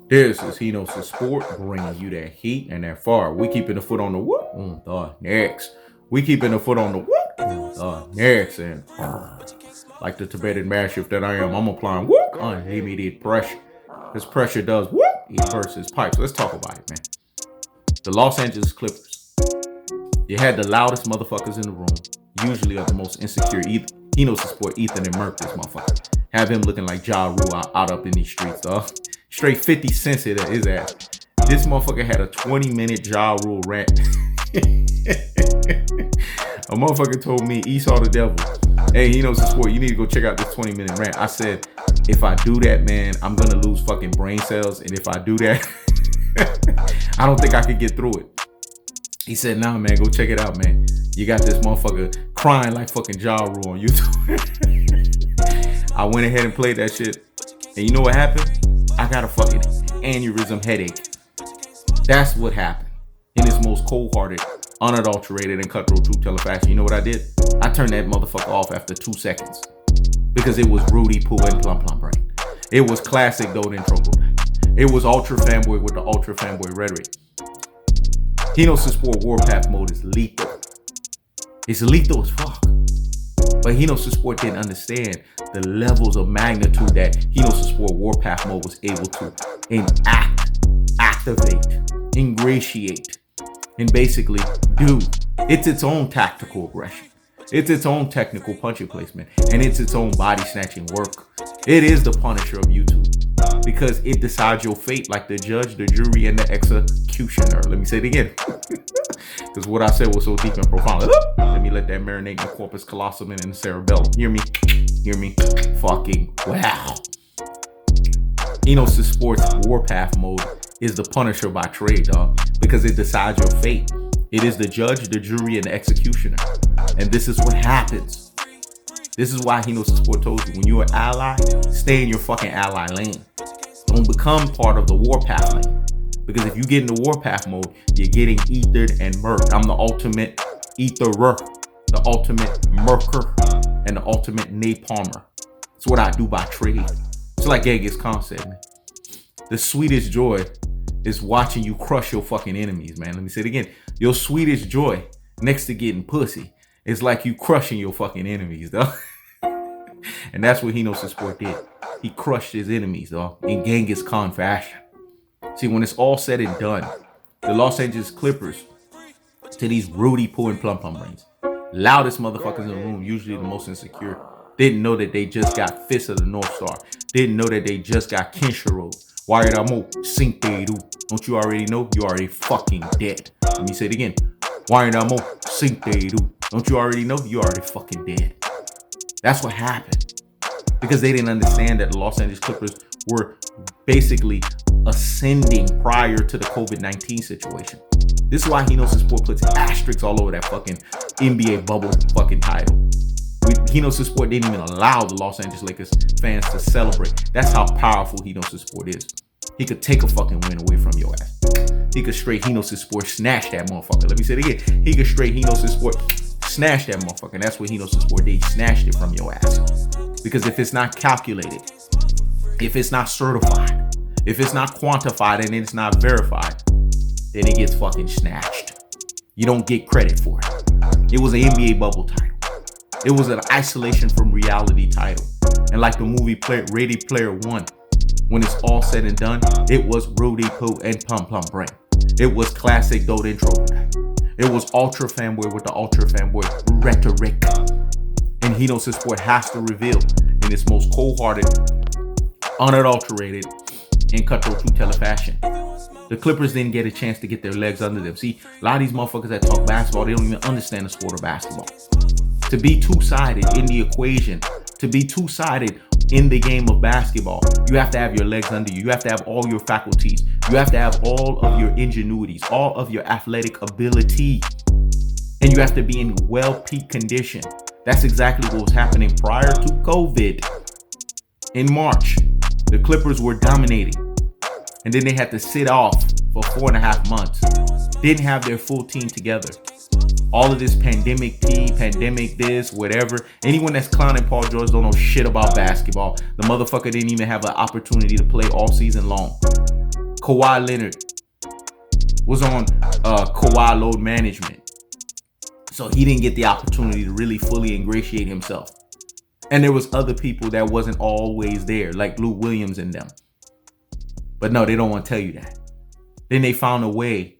This is Henos Sport bringing you that heat and that fire. We keeping the foot on the what? On the next. We keeping the foot on the what? On the next. And like the Tibetan mastiff that I am, I'm applying what? Unlimited pressure. Because pressure does what? It bursts his pipes. Let's talk about it, man. The Los Angeles Clippers. You had the loudest motherfuckers in the room. Usually are the most insecure. Henos Sport, Ethan and Murph, this motherfucker. Have him looking like Ja Rule out up in these streets, dog. Straight 50 cents his ass. This motherfucker had a 20-minute Ja Rule rant. A motherfucker told me, Esau the devil, hey, he knows the sport, you need to go check out this 20-minute rant. I said, if I do that, man, I'm gonna lose fucking brain cells. And if I do that, I don't think I could get through it. He said, nah, man, go check it out, man. You got this motherfucker crying like fucking Ja Rule on YouTube. I went ahead and played that shit. And you know what happened? I got a fucking aneurysm headache. That's what happened. In its most cold-hearted, unadulterated, and cutthroat truth teller fashion. You know what I did? I turned that motherfucker off after 2 seconds. Because it was Rudy Poo and Plum Plum Brain. It was classic Doden Trogo. It was ultra fanboy with the ultra fanboy rhetoric. Henos Sport Warpath mode is lethal. It's lethal as fuck. But Henos Sport didn't understand the levels of magnitude that Henos Sport Warpath mode was able to activate, ingratiate, and basically do. It's its own tactical aggression. It's its own technical punching placement. And it's its own body snatching work. It is the Punisher of YouTube. Because it decides your fate like the judge, the jury, and the executioner. Let me say it again. Because what I said was so deep and profound. Let me let that marinate in the corpus callosum and in the cerebellum. Hear me? Hear me? Fucking wow. Henos Sports Warpath mode is the Punisher by trade, dog. Because it decides your fate. It is the judge, the jury, and the executioner. And this is what happens. This is why Henos Sport told you, when you're an ally, stay in your fucking ally lane. Don't become part of the warpath lane. Because if you get into warpath mode, you're getting ethered and murked. I'm the ultimate etherer, the ultimate murker, and the ultimate napalmer. It's what I do by trade. It's like Genghis Khan said, man. The sweetest joy is watching you crush your fucking enemies, man. Let me say it again. Your sweetest joy next to getting pussy is like you crushing your fucking enemies, though. And that's what Henos Sport did. He crushed his enemies, though, in Genghis Khan fashion. See, when it's all said and done, the Los Angeles Clippers, to these Rudy Poo and Plum Plum Brains, loudest motherfuckers in the room, usually the most insecure, didn't know that they just got Fist of the North Star. Didn't know that they just got Kenshiro. Wairamo Sinteru. Don't you already know? You already fucking dead. Let me say it again. Wairamo Sinteru. Don't you already know? You already fucking dead. That's what happened. Because they didn't understand that the Los Angeles Clippers were basically ascending prior to the COVID-19 situation. This is why Henos Sport puts asterisks all over that fucking NBA bubble fucking title. Henos Sport didn't even allow the Los Angeles Lakers fans to celebrate. That's how powerful Henos Sport is. He could take a fucking win away from your ass. He could straight Henos Sport snatch that motherfucker. Let me say it again. He could straight Henos Sport snatch that motherfucker. And that's what Henos Sport did. He snatched it from your ass. Because if it's not calculated, if it's not certified, if it's not quantified and it's not verified, then it gets fucking snatched. You don't get credit for it. It was an NBA bubble title. It was an isolation from reality title. And like the movie Ready Player One, when it's all said and done, it was Rudy Poo and Plum Plum Brain. It was classic Doden Intro. It was ultra fanboy with the ultra fanboy rhetoric. And Henos Sport has to reveal in its most cold-hearted, unadulterated, and cutthroat truth teller fashion. The Clippers didn't get a chance to get their legs under them. See, a lot of these motherfuckers that talk basketball, they don't even understand the sport of basketball. To be two-sided in the equation, to be two-sided in the game of basketball, you have to have your legs under you. You have to have all your faculties. You have to have all of your ingenuities, all of your athletic ability. And you have to be in well-peak condition. That's exactly what was happening prior to COVID. In March, the Clippers were dominating. And then they had to sit off for 4.5 months. Didn't have their full team together. All of this pandemic this, whatever. Anyone that's clowning Paul George don't know shit about basketball. The motherfucker didn't even have an opportunity to play all season long. Kawhi Leonard was on Kawhi load management. So he didn't get the opportunity to really fully ingratiate himself. And there was other people that wasn't always there, like Lou Williams and them. But no, they don't want to tell you that. Then they found a way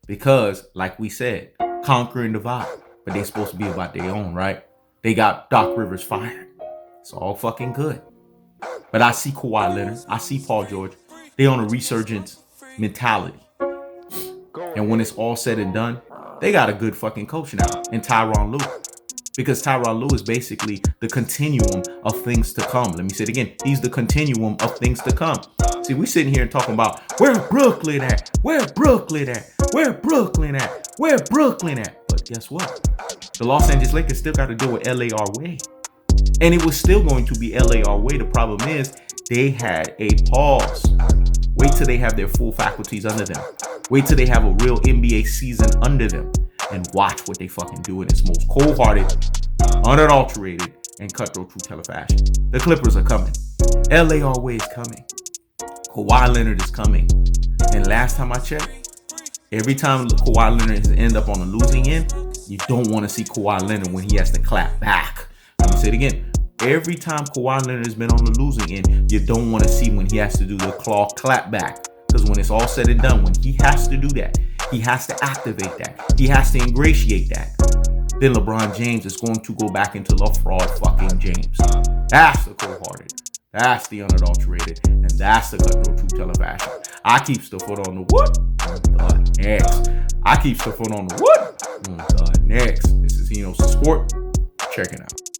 because, like we said, conquer and divide. But they supposed to be about their own, right? They got Doc Rivers fired. It's all fucking good. But I see Kawhi Leonard. I see Paul George. They on a resurgence mentality. And when it's all said and done, they got a good fucking coach now in Tyronn Lue. Because Tyronn Lue is basically the continuum of things to come. Let me say it again. He's the continuum of things to come. See, we sitting here and talking about where Brooklyn at? Where Brooklyn at? Where Brooklyn at? Where Brooklyn at? But guess what? The Los Angeles Lakers still got to deal with LA our way. And it was still going to be LA our way. The problem is they had a pause. Wait till they have their full faculties under them. Wait till they have a real NBA season under them. And watch what they fucking do in its most cold-hearted, unadulterated, and cutthroat true-teller fashion. The Clippers are coming. LA our way is coming. Kawhi Leonard is coming. And last time I checked, every time Kawhi Leonard has ended up on the losing end, you don't want to see Kawhi Leonard when he has to clap back. Let me say it again. Every time Kawhi Leonard has been on the losing end, you don't want to see when he has to do the claw clap back. Because when it's all said and done, when he has to do that, he has to activate that. He has to ingratiate that. Then LeBron James is going to go back into the fraud fucking James. That's the cold-hearted. That's the unadulterated. And that's the cutthroat true-teller fashion. I keeps the foot on the what? On the next. I keeps the foot on the what? On the next. This is Hino's Sport. Check it out.